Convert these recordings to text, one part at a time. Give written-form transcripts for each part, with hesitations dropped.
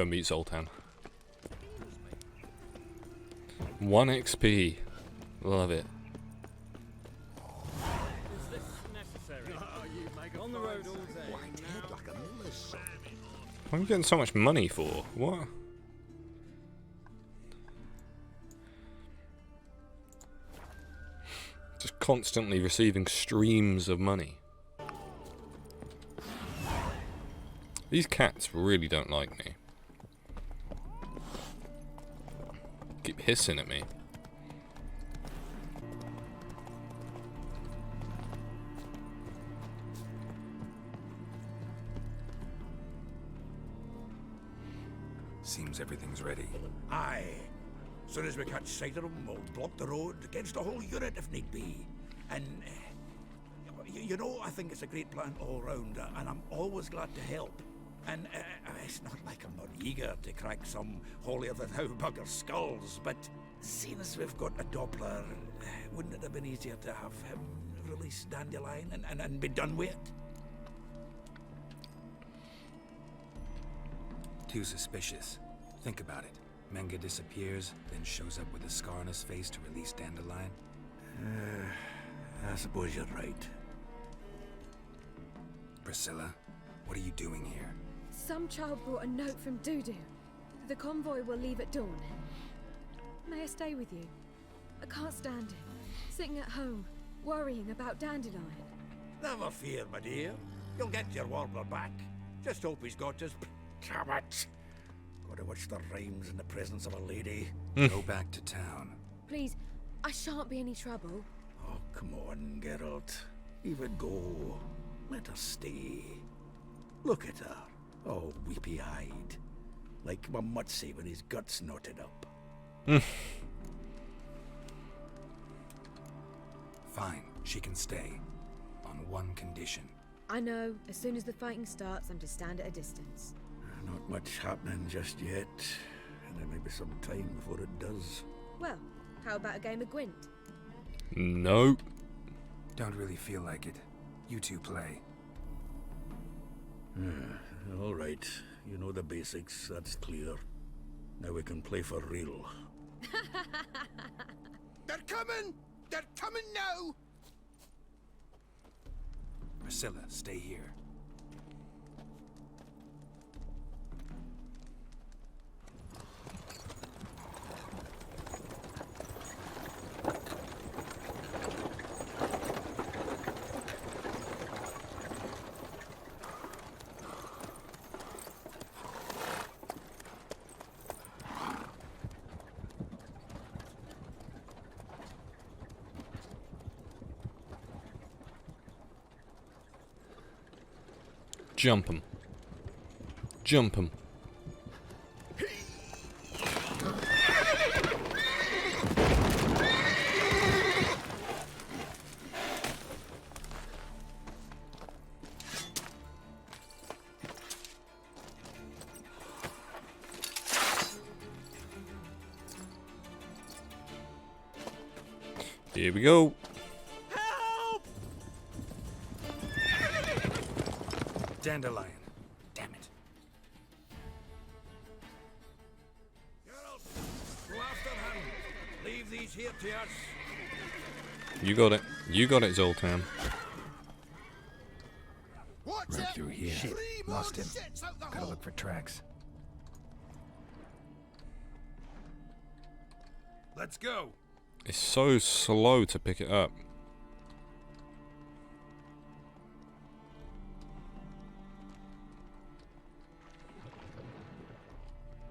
go meet Zoltan. 1 XP. Love it. On the road all day. What are you getting so much money for? What? Just constantly receiving streams of money. These cats really don't like me. Keep hissing at me. Seems everything's ready. Aye. Soon as we catch sight of them, we'll block the road against the whole unit if need be. And, you know, I think it's a great plan all round, and I'm always glad to help. And it's not like I'm not eager to crack some holier-than-thou bugger skulls, but seeing as we've got a Doppler, wouldn't it have been easier to have him release Dandelion and be done with it? Too suspicious. Think about it. Menga disappears, then shows up with a scar on his face to release Dandelion. I suppose you're right. Priscilla, what are you doing here? Some child brought a note from Dudu. The convoy will leave at dawn. May I stay with you? I can't stand it. Sitting at home, worrying about Dandelion. Never fear, my dear. You'll get your warbler back. Just hope he's got his... Damn it! Gotta watch the rhymes in the presence of a lady. Go back to town. Please, I shan't be any trouble. Oh, come on, Geralt. Leave it go. Let her stay. Look at her, all weepy-eyed. Like my mutsy with his guts knotted up. Fine, she can stay. On one condition. I know, as soon as the fighting starts, I'm to stand at a distance. Not much happening just yet. And there may be some time before it does. Well, how about a game of Gwent? Nope. Don't really feel like it. You two play. All right. You know the basics, that's clear. Now we can play for real. They're coming! They're coming now! Priscilla, stay here. Jump 'em. Jump 'em. Here we go. Dandelion. Damn it. Geralt, go after him. Leave these here to us. You got it. You got it, Zoltan. Watch Right out! through here. Three more Lost him. sets out the Gotta hole. look for tracks. Let's go. It's so slow to pick it up.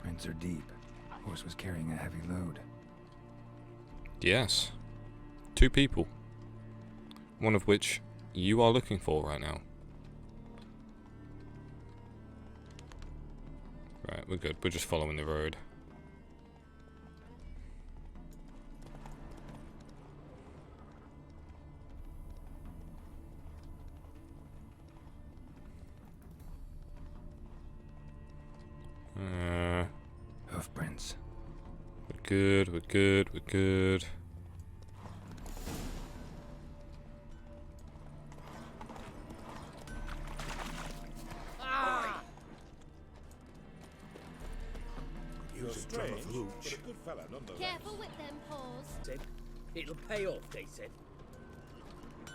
Prints are deep. Horse was carrying a heavy load. Yes. 2 people. One of which you are looking for right now. Right, we're good. We're just following the road. Hoof prints. We're good, we're good, we're good. He's a drummer for Hooch. Careful with them paws. Said it'll pay off, they said.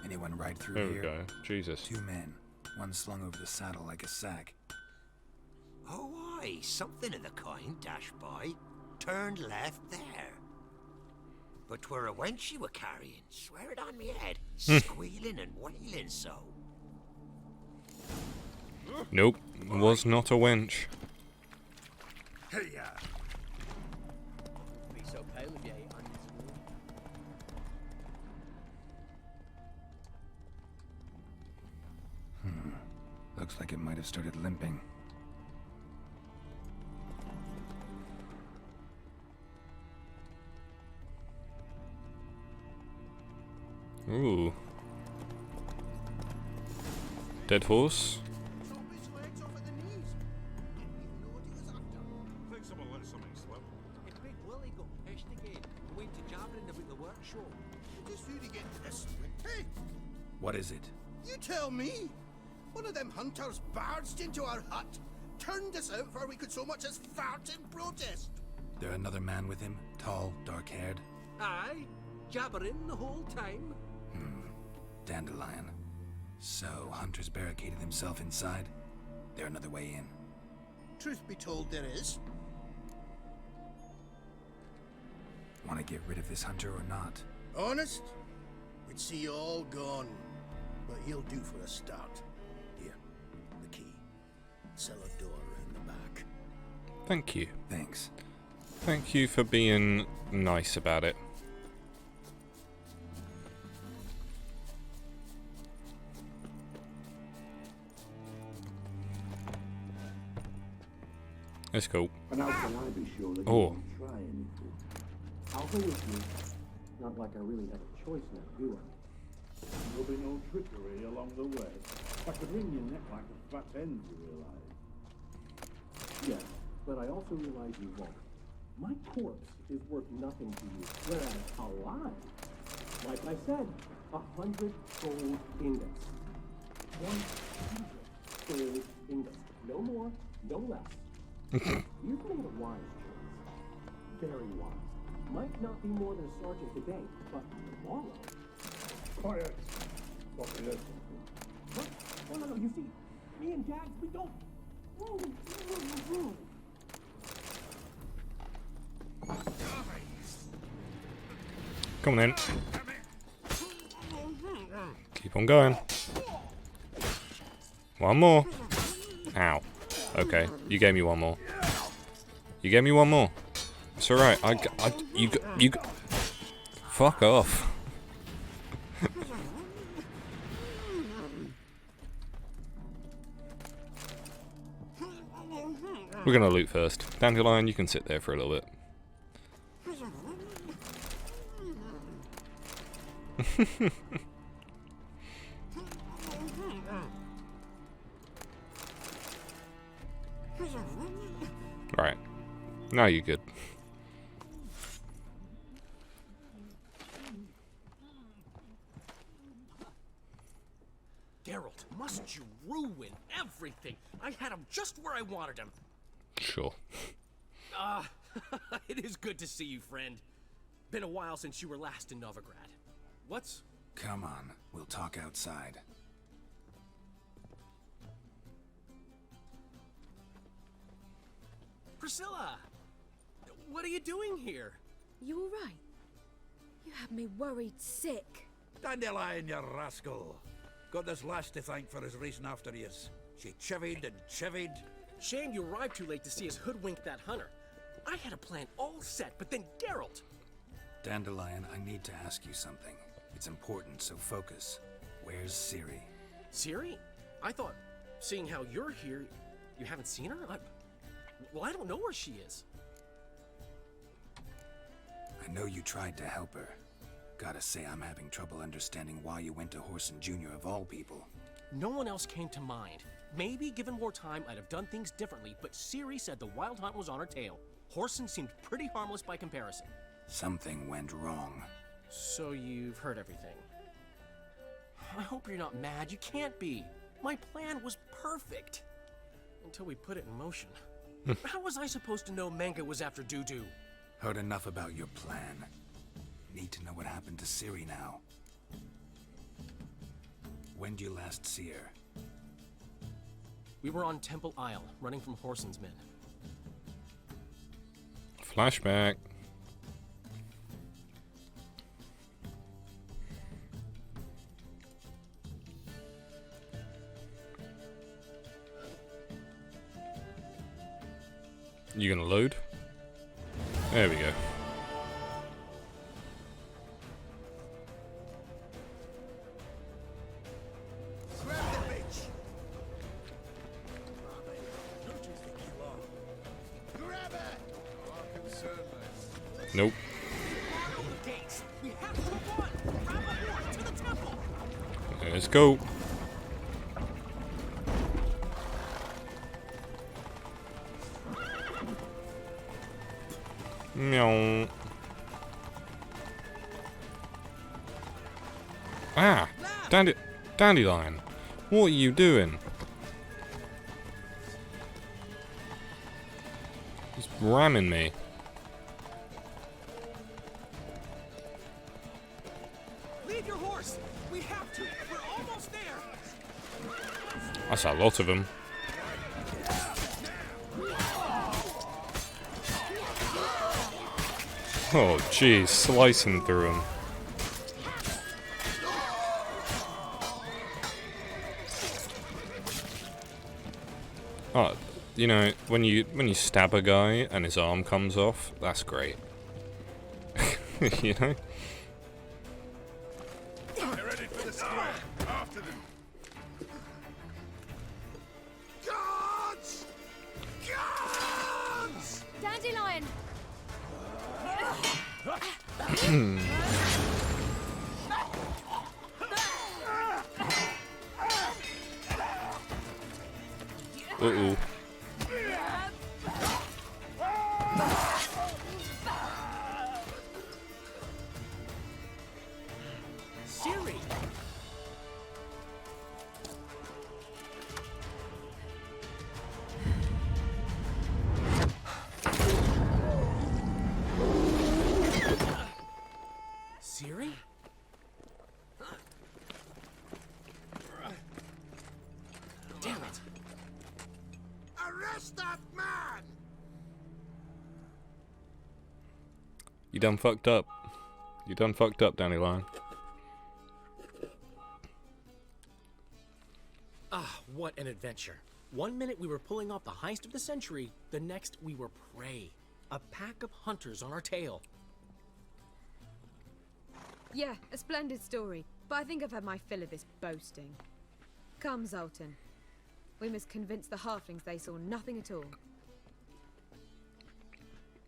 Anyone ride through There we here? go. Jesus. 2 men, one slung over the saddle like a sack. Oh, aye, something of the kind dashed by. Turned left there. But 'twere a wench she were carrying, swear it on me head, squealing and wailing so. Nope. Was not a wench. Hey, ya! Be so pale if you ate onions. Looks like it might have started limping. Ooh. Dead horse? Think someone let something slip. If Big Willie got pissed again, went to jabbering about the workshop. Just who to get to this one? Hey, What is it? you tell me. One of them hunters barged into our hut, turned us out before we could so much as fart in protest. There another man with him? Tall, dark-haired? Aye, jabbering the whole time. Dandelion. So, Hunter's barricaded himself inside? There another way in. Truth be told, there is. Want to get rid of this hunter or not? Honest? We'd see you all gone. But he'll do for a start. Here, the key. Cellar door around the back. Thank you. Thanks. Thank you for being nice about it. That's cool. And how can I be sure that you Oh. won't try anything? I'll go with you. Not like I really have a choice now, do I? There'll be no trickery along the way. I could wring your neck like a fat end, you realize. Yes, but I also realize you won't. My corpse is worth nothing to you, whereas alive, like I said, 100 gold ingots. 100 gold ingots. No more, no less. You've made a wise choice. Very wise. Might not be more than a sergeant today, but tomorrow. Quiet. What? Oh, no, you see, me and Jags, we don't. Come on in. Keep on going. One more. Ow. Okay, you gave me one more. You gave me one more. It's alright. You fuck off. We're gonna loot first. Dandelion, you can sit there for a little bit. Right. Now you're good. Geralt, must you ruin everything? I had him just where I wanted him. Sure. It is good to see you, friend. Been a while since you were last in Novigrad. What's... Come on, we'll talk outside. Priscilla! What are you doing here? You all right? You had me worried sick. Dandelion, you rascal. Got this lass to thank for his racing after yous. She chivied and chivied. Shame you arrived too late to see us hoodwink that hunter. I had a plan all set, but then Geralt... Dandelion, I need to ask you something. It's important, so focus. Where's Ciri? Ciri? I thought, seeing how you're here, you haven't seen her? Well, I don't know where she is. I know you tried to help her. Gotta say, I'm having trouble understanding why you went to Horson Jr. of all people. No one else came to mind. Maybe, given more time, I'd have done things differently, but Ciri said the Wild Hunt was on her tail. Horson seemed pretty harmless by comparison. Something went wrong. So you've heard everything. I hope you're not mad. You can't be. My plan was perfect. Until we put it in motion. How was I supposed to know Manga was after Dudu? Heard enough about your plan. Need to know what happened to Ciri now. When did you last see her? We were on Temple Isle, running from Horson's men. Flashback. You gonna load? There we go. Nope. We have to run! Grab a horse to the temple! Let's go. Meow. Ah! Dandelion! What are you doing? He's ramming me. Leave your horse! We have to! We're almost there! That's a lot of them. Oh, jeez, slicing through them. Oh, you know, when you stab a guy and his arm comes off, that's great. You know? They're ready for the square. After them. Guards! Guards! Dandelion! Uh-oh. Ciri! Ciri? Damn it! Arrest that man! You done fucked up. You done fucked up, Dandelion. Ah, what an adventure. 1 minute we were pulling off the heist of the century, the next we were prey. A pack of hunters on our tail. Yeah, a splendid story, but I think I've had my fill of this boasting. Come, Zoltan. We must convince the halflings they saw nothing at all.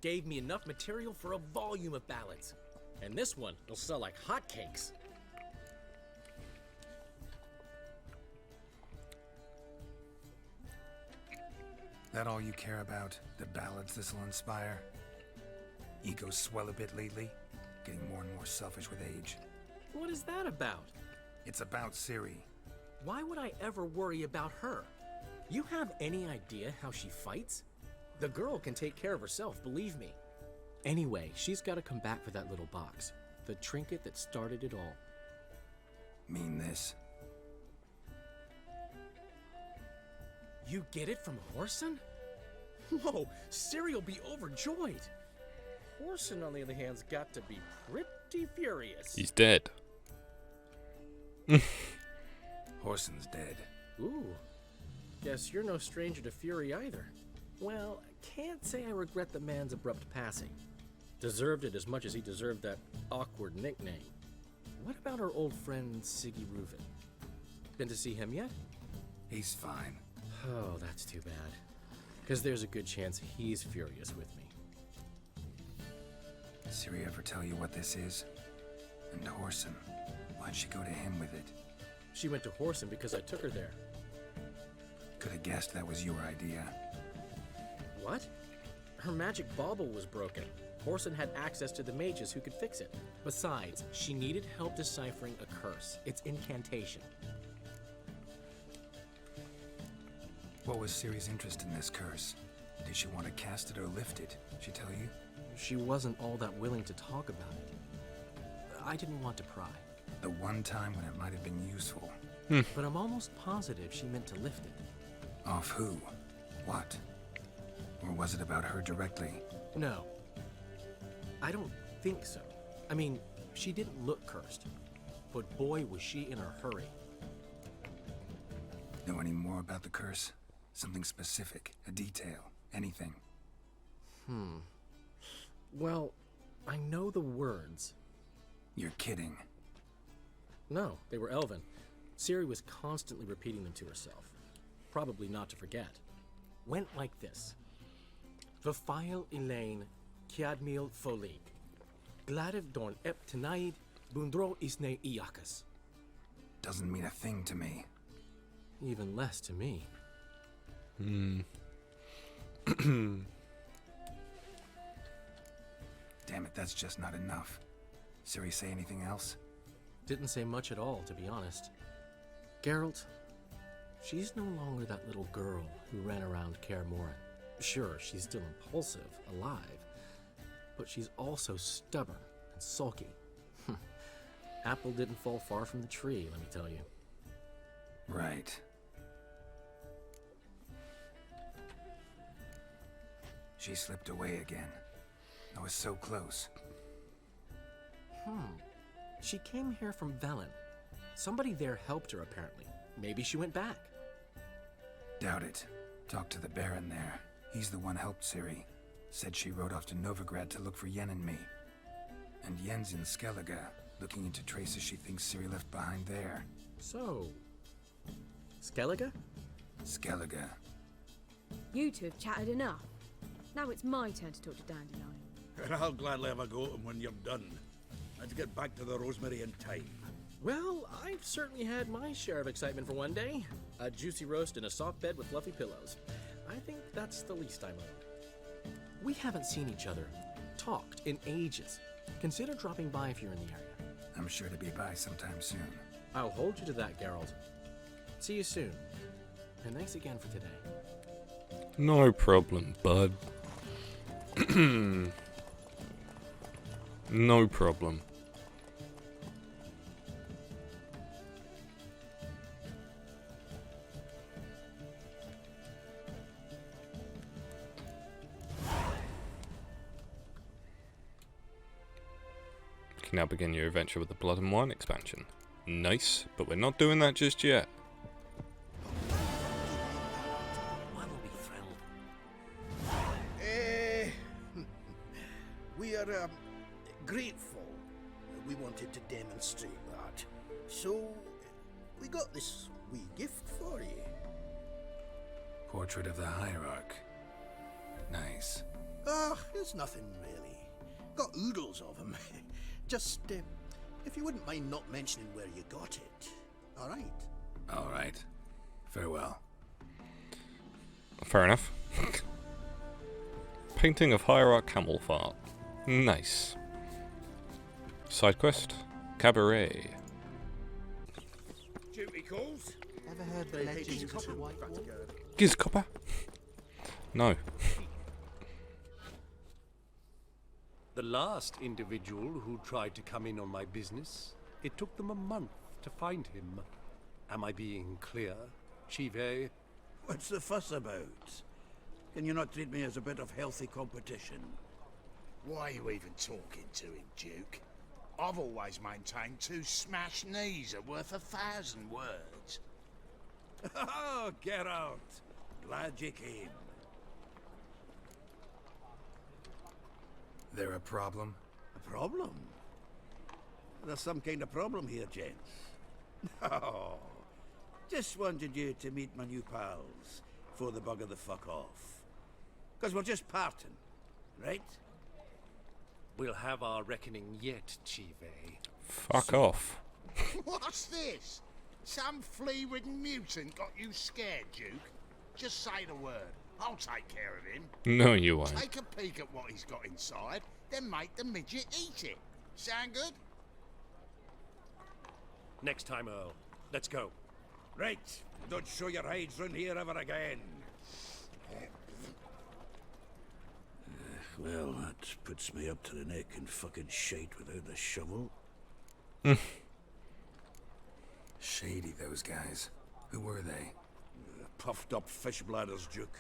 Gave me enough material for a volume of ballads. And this one will sell like hotcakes. That all you care about? The ballads this'll inspire? Egos swell a bit lately? Getting more and more selfish with age. What is that about? It's about Ciri. Why would I ever worry about her? You have any idea how she fights? The girl can take care of herself, believe me. Anyway, she's got to come back for that little box. The trinket that started it all. Mean this? You get it from Horson? Whoa, Ciri'll be overjoyed. Horson, on the other hand's got to be pretty furious. He's dead. Horson's dead. Ooh, guess you're no stranger to fury either. Well, can't say I regret the man's abrupt passing. Deserved it as much as he deserved that awkward nickname. What about our old friend Siggy Reuven? Been to see him yet? He's fine. Oh, that's too bad. Because there's a good chance he's furious with me. Ciri ever tell you what this is? And Horson, why'd she go to him with it? She went to Horson because I took her there. Could have guessed that was your idea. What? Her magic bauble was broken. Horson had access to the mages who could fix it. Besides, she needed help deciphering a curse. It's incantation. What was Ciri's interest in this curse? Did she want to cast it or lift it? She tell you? She wasn't all that willing to talk about it. I didn't want to pry. The one time when it might have been useful. But I'm almost positive she meant to lift it. Off who? What? Or was it about her directly? No. I don't think so. I mean, she didn't look cursed. But boy, was she in a hurry. Know any more about the curse? Something specific, a detail, anything? Well, I know the words. You're kidding. No, they were Elven. Ciri was constantly repeating them to herself. Probably not to forget. Went like this. Vafile Elaine, Kiadmil Folig. Gladiv Dorn Ep Tenaid, Bundro Isne Iakas. Doesn't mean a thing to me. Even less to me. Damn it, that's just not enough. Ciri say anything else? Didn't say much at all, to be honest. Geralt, she's no longer that little girl who ran around Kaer Morhen. Sure, she's still impulsive, alive, but she's also stubborn and sulky. Apple didn't fall far from the tree, let me tell you. Right. She slipped away again. I was so close. She came here from Velen. Somebody there helped her, apparently. Maybe she went back. Doubt it. Talked to the Baron there. He's the one helped Ciri. Said she rode off to Novigrad to look for Yen and me. And Yen's in Skellige, looking into traces she thinks Ciri left behind there. So, Skellige? Skellige. You two have chatted enough. Now it's my turn to talk to Dandelion. And I'll gladly have a go at him when you're done. Let's get back to the Rosemary in time. Well, I've certainly had my share of excitement for one day. A juicy roast in a soft bed with fluffy pillows. I think that's the least I'm owed. We haven't seen each other, talked in ages. Consider dropping by if you're in the area. I'm sure to be by sometime soon. I'll hold you to that, Geralt. See you soon. And thanks again for today. No problem, bud. No problem. You can now begin your adventure with the Blood and Wine expansion. Nice, but we're not doing that just yet. I will be thrilled. We are grateful. We wanted to demonstrate that. So, we got this wee gift for you. Portrait of the Hierarch. Nice. Ah, it's nothing really. Got oodles of them. Just, if you wouldn't mind not mentioning where you got it. All right. All right. Farewell. Fair enough. Painting of Hierarch Camelfart. Nice. Side quest, Cabaret. Duty calls? Ever heard the legends of the White Wolf? Giz copper? No. The last individual who tried to come in on my business, it took them a month to find him. Am I being clear, Chive? What's the fuss about? Can you not treat me as a bit of healthy competition? Why are you even talking to him, Duke? I've always maintained 2 smashed knees are worth 1,000 words. Oh, get out. Glad you came. There a problem? A problem? There's some kind of problem here, gents. Oh, just wanted you to meet my new pals before the bugger the fuck off. Because we're just parting, right? We'll have our reckoning yet, Chive. Fuck off. What's this? Some flea-ridden mutant got you scared, Duke? Just say the word. I'll take care of him. No, you won't. Take a peek at what he's got inside, then make the midget eat it. Sound good? Next time, Earl. Let's go. Right. Don't show your hides round here ever again. Well, that puts me up to the neck in fucking shite without the shovel. Shady, those guys. Who were they? Puffed up fish bladders, Duke.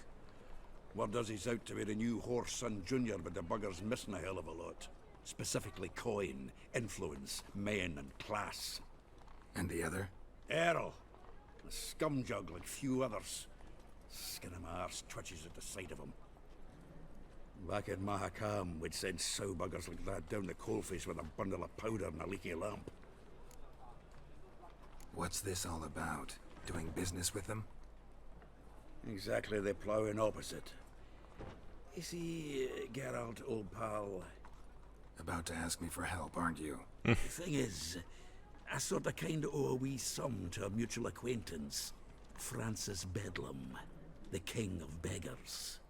Word does he's out to be the new Horse Son Jr., but the bugger's missing a hell of a lot. Specifically coin, influence, men, and class. And the other? Errol. A scumjug like few others. Skin of my arse twitches at the sight of him. Back in Mahakam, we'd send sow buggers like that down the coalface with a bundle of powder and a leaky lamp. What's this all about? Doing business with them? Exactly the ploughing opposite. You see, Geralt, old pal... About to ask me for help, aren't you? The thing is, I sort of kind of owe a wee sum to a mutual acquaintance. Francis Bedlam, the king of beggars.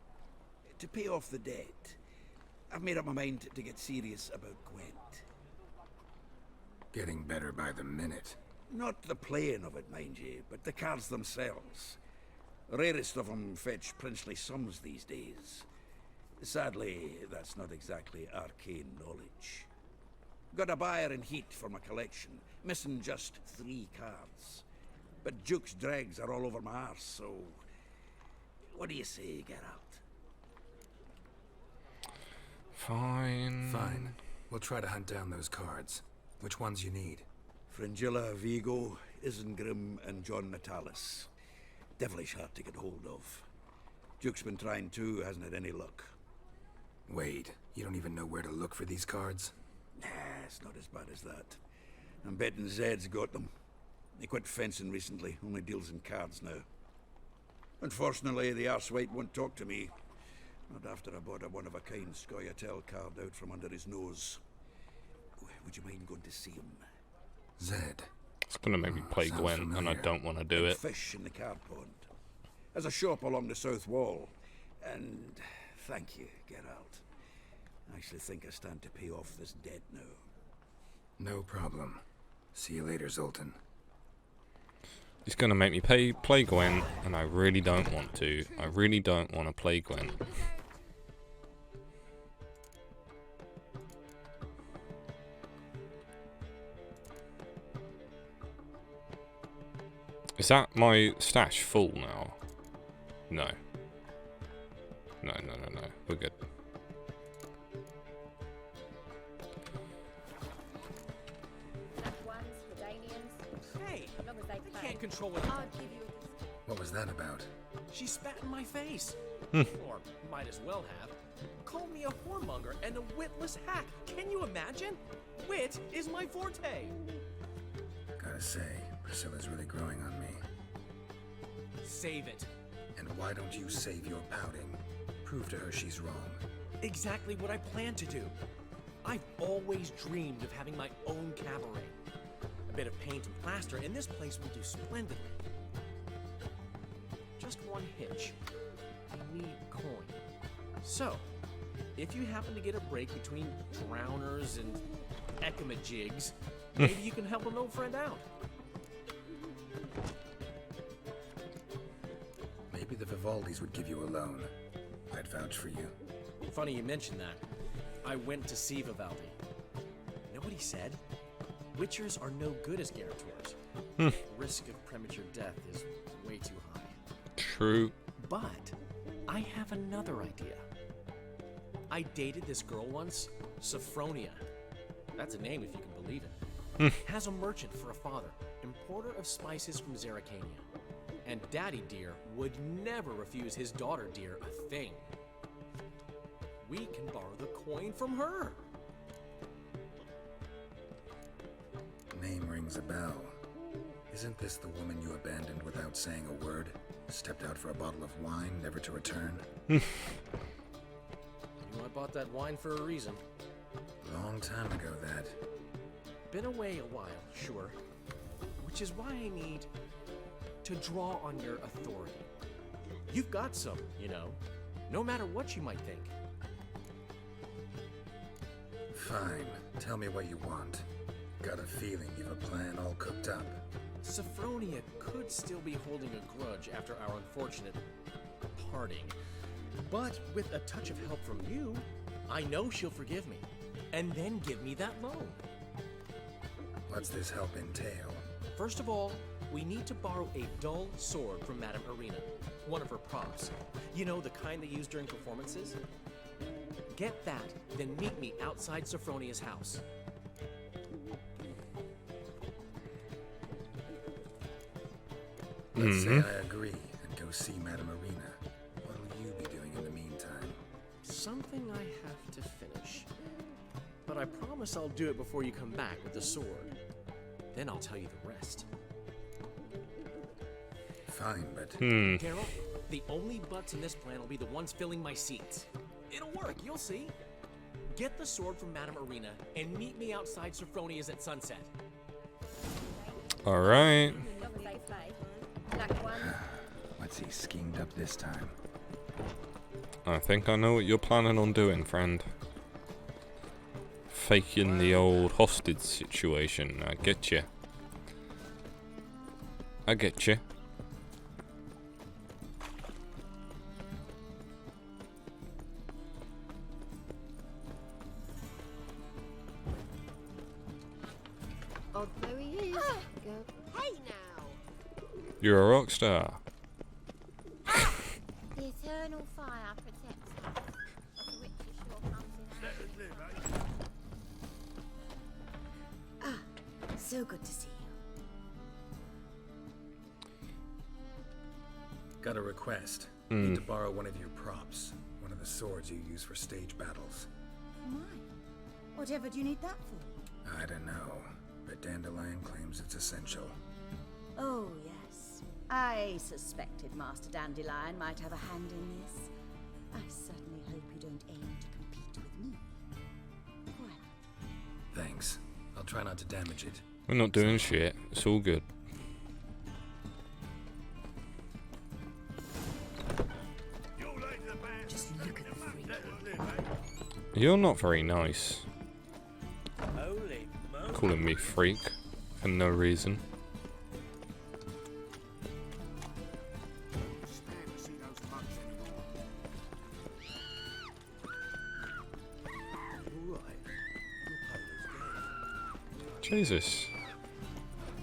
To pay off the debt, I've made up my mind to get serious about Gwent. Getting better by the minute. Not the playing of it, mind you, but the cards themselves. Rarest of them fetch princely sums these days. Sadly, that's not exactly arcane knowledge. Got a buyer in heat for my collection, missing just 3 cards. But Duke's dregs are all over my arse, so... What do you say, Geralt? Fine. Fine. We'll try to hunt down those cards. Which ones you need? Fringilla, Vigo, Isengrim, and John Natalis. Devilish hard to get hold of. Duke's been trying too, hasn't had any luck. Wait, you don't even know where to look for these cards? Nah, it's not as bad as that. I'm betting Zed's got them. He quit fencing recently, only deals in cards now. Unfortunately, the arsewite won't talk to me. Not after I bought a one-of-a-kind Scoia'tael card out from under his nose. Would you mind going to see him? Zed. It's gonna make me play Gwen, familiar. and I don't want to do it. Fish in the card pond. There's a shop along the south wall. And thank you, Geralt. I actually think I stand to pay off this debt now. No problem. See you later, Zoltan. It's gonna make me play Gwen, and I really don't want to. I really don't want to play Gwen. Is that my stash full now? No. No. We're good. Hey, I can't control what I'll give you What was that about? She spat in my face. Or might as well have. Called me a whoremonger and a witless hack. Can you imagine? Wit is my forte. Gotta say, Priscilla's really growing on me. Save it. And why don't you save your pouting? Prove to her she's wrong. Exactly what I plan to do. I've always dreamed of having my own cabaret. A bit of paint and plaster, and this place will do splendidly. Just one hitch. I need coin. So, if you happen to get a break between drowners and ekamajigs, maybe you can help an old friend out. Maybe the Vivaldis would give you a loan. I'd vouch for you. Funny you mention that. I went to see Vivaldi. Know what he said? Witchers are no good as guarantors. Risk of premature death is way too high. True. But I have another idea. I dated this girl once, Sophronia. That's a name if you can believe it. Has a merchant for a father, importer of spices from Zerrikania. And Daddy Dear would never refuse his daughter Dear a thing. We can borrow the coin from her. Name rings a bell. Isn't this the woman you abandoned without saying a word? Stepped out for a bottle of wine, never to return? You know I bought that wine for a reason. Long time ago, that. Been away a while, sure. Which is why I need to draw on your authority. You've got some, you know, no matter what you might think. Fine. Tell me what you want. Got a feeling you've a plan all cooked up. Sophronia could still be holding a grudge after our unfortunate parting. But with a touch of help from you, I know she'll forgive me, and then give me that loan. What's this help entail? First of all, we need to borrow a dull sword from Madame Arena, one of her props. You know, the kind they use during performances? Get that, then meet me outside Sophronia's house. Let's say I agree and go see Madame Arena. What'll you be doing in the meantime? Something I have to finish. But I promise I'll do it before you come back with the sword. Then I'll tell you the rest. Fine, but... Carol, the only butts in this plan will be the ones filling my seats. It'll work, you'll see. Get the sword from Madame Arena and meet me outside Sophronia's at sunset. Alright. What's he schemed up this time? I think I know what you're planning on doing, friend. Faking the old hostage situation. I get you. I get you. Oh, there he is. Go. Hey now. You're a rock star. The eternal fire protects us. The witch sure comes in handy. So good to see you. Got a request. Need to borrow one of your props. One of the swords you use for stage battles. My. Whatever do you need that for? I don't know, but Dandelion claims it's essential. Oh, yes. I suspected Master Dandelion might have a hand in this. I certainly hope you don't aim to compete with me. Well. Thanks. I'll try not to damage it. We're not doing shit. It's all good. Just look at the freak. You're not very nice. Calling me freak for no reason. Jesus.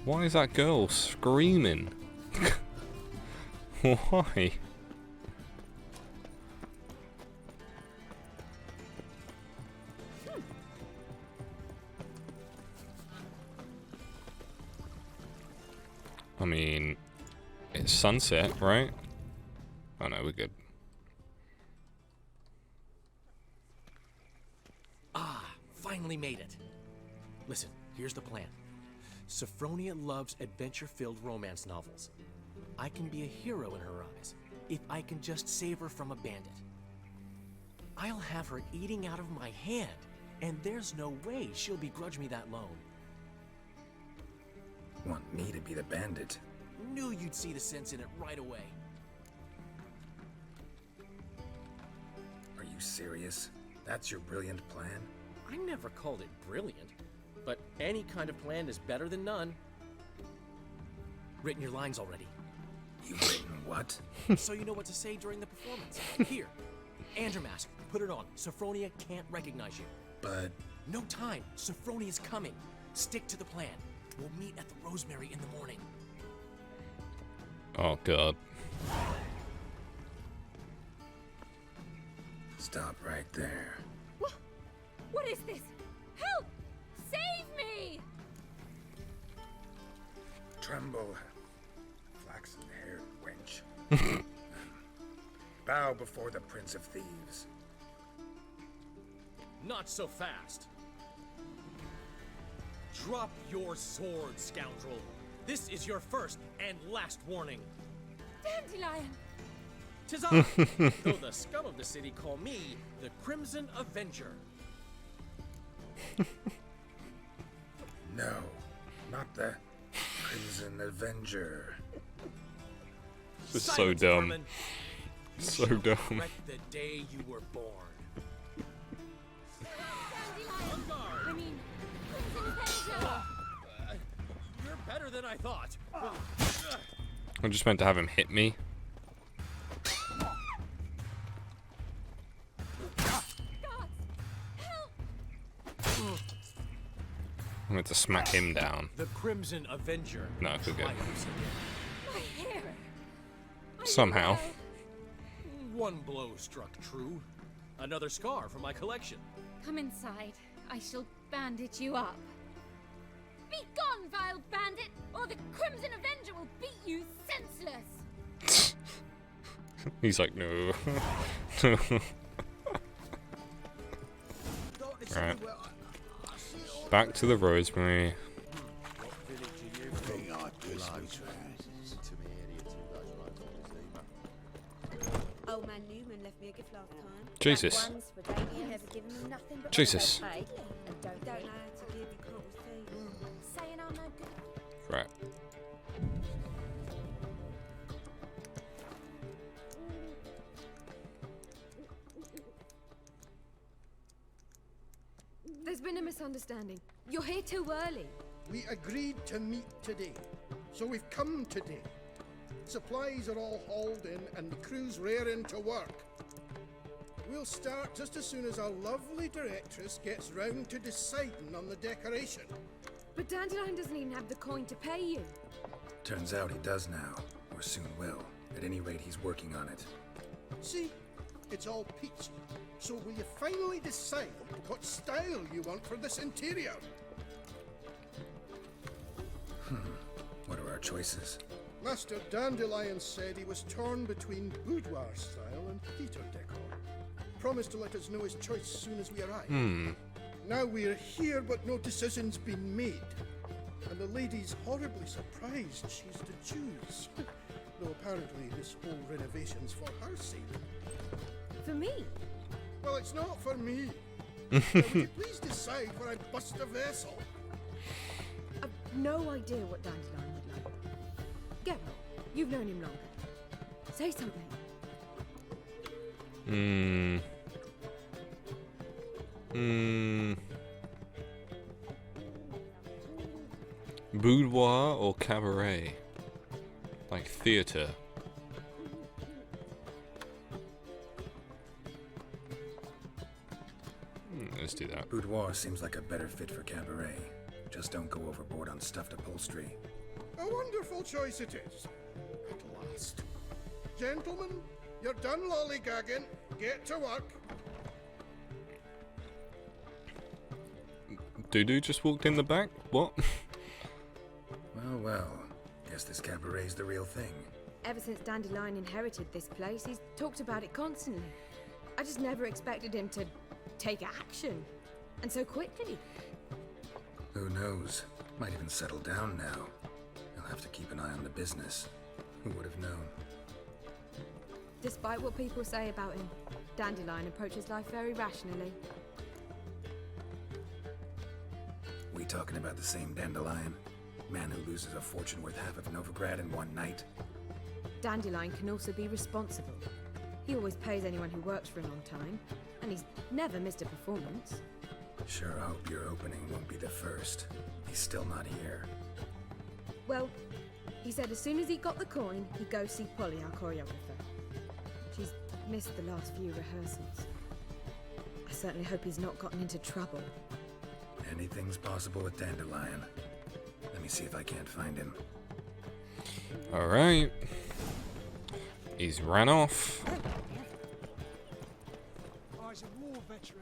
Why is that girl screaming? Why? I mean, it's sunset, right? Oh no, we're good. Finally made it. Listen, here's the plan. Sophronia loves adventure-filled romance novels. I can be a hero in her eyes if I can just save her from a bandit. I'll have her eating out of my hand, and there's no way she'll begrudge me that loan. Want me to be the bandit? Knew you'd see the sense in it right away. Are you serious? That's your brilliant plan? I never called it brilliant, but any kind of plan is better than none. Written your lines already. You've written what? So you know what to say during the performance. Here, Andromask, put it on. Sophronia can't recognize you. But... No time. Sophronia's coming. Stick to the plan. We'll meet at the Rosemary in the morning. Oh god. Stop right there. What is this? Help! Save me! Tremble, flaxen-haired wench. Bow before the Prince of Thieves. Not so fast. Drop your sword, scoundrel. This is your first and last warning. Dandelion! 'Tis I, though the scum of the city call me the Crimson Avenger. No, not the Crimson Avenger. This is so Silence, dumb. vermin. You So shall dumb. regret the day you were born. Dandelion! I mean, Crimson Avenger! You're better than I thought. I just meant to have him hit me. I'm going to smack him down. The Crimson Avenger. No, good good. My hair! Somehow. One blow struck true. Another scar from my collection. Come inside. I shall bandage you up. Be gone, vile bandit, or the Crimson Avenger will beat you senseless! He's like, no. Right. Back to the Rosemary. Old man Newman left me a gift last time. Jesus. One's for Damien, never given him nothing but Jesus. pay. And don't know how to give, you can't receive. Saying I'm no good. Right. There's been a misunderstanding. You're here too early. We agreed to meet today, so we've come today. Supplies are all hauled in and the crew's raring to work. We'll start just as soon as our lovely directress gets round to deciding on the decoration. But Dandelion doesn't even have the coin to pay you. Turns out he does now, or soon will. At any rate, he's working on it. See, it's all peachy. So will you finally decide what style you want for this interior? What are our choices? Master Dandelion said he was torn between boudoir style and theatre decor. Promised to let us know his choice as soon as we arrive. Now we're here, but no decision's been made. And the lady's horribly surprised she's to choose. Though apparently this whole renovation's for her sake. For me? Well, it's not for me. Now, would you please decide where I bust a vessel? I've no idea what Dandelion would like. Get on. You've known him longer. Say something. Boudoir or cabaret? Like theatre. Let's do that. Boudoir seems like a better fit for cabaret. Just don't go overboard on stuffed upholstery. A wonderful choice it is. At last. Gentlemen, you're done lollygagging. Get to work. Dudu just walked in the back? What? Well. Guess this cabaret's the real thing. Ever since Dandelion inherited this place, he's talked about it constantly. I just never expected him to take action. And so quickly. Who knows? Might even settle down now. He'll have to keep an eye on the business. Who would have known? Despite what people say about him, Dandelion approaches life very rationally. We talking about the same Dandelion? Man who loses a fortune worth half of Novigrad in one night? Dandelion can also be responsible. He always pays anyone who works for a long time, and he's never missed a performance. Sure hope your opening won't be the first. He's still not here. Well, he said as soon as he got the coin, he'd go see Polly, our choreographer. She's missed the last few rehearsals. I certainly hope he's not gotten into trouble. Anything's possible with Dandelion. Let me see if I can't find him. Alright. He's ran off. I was a war veteran.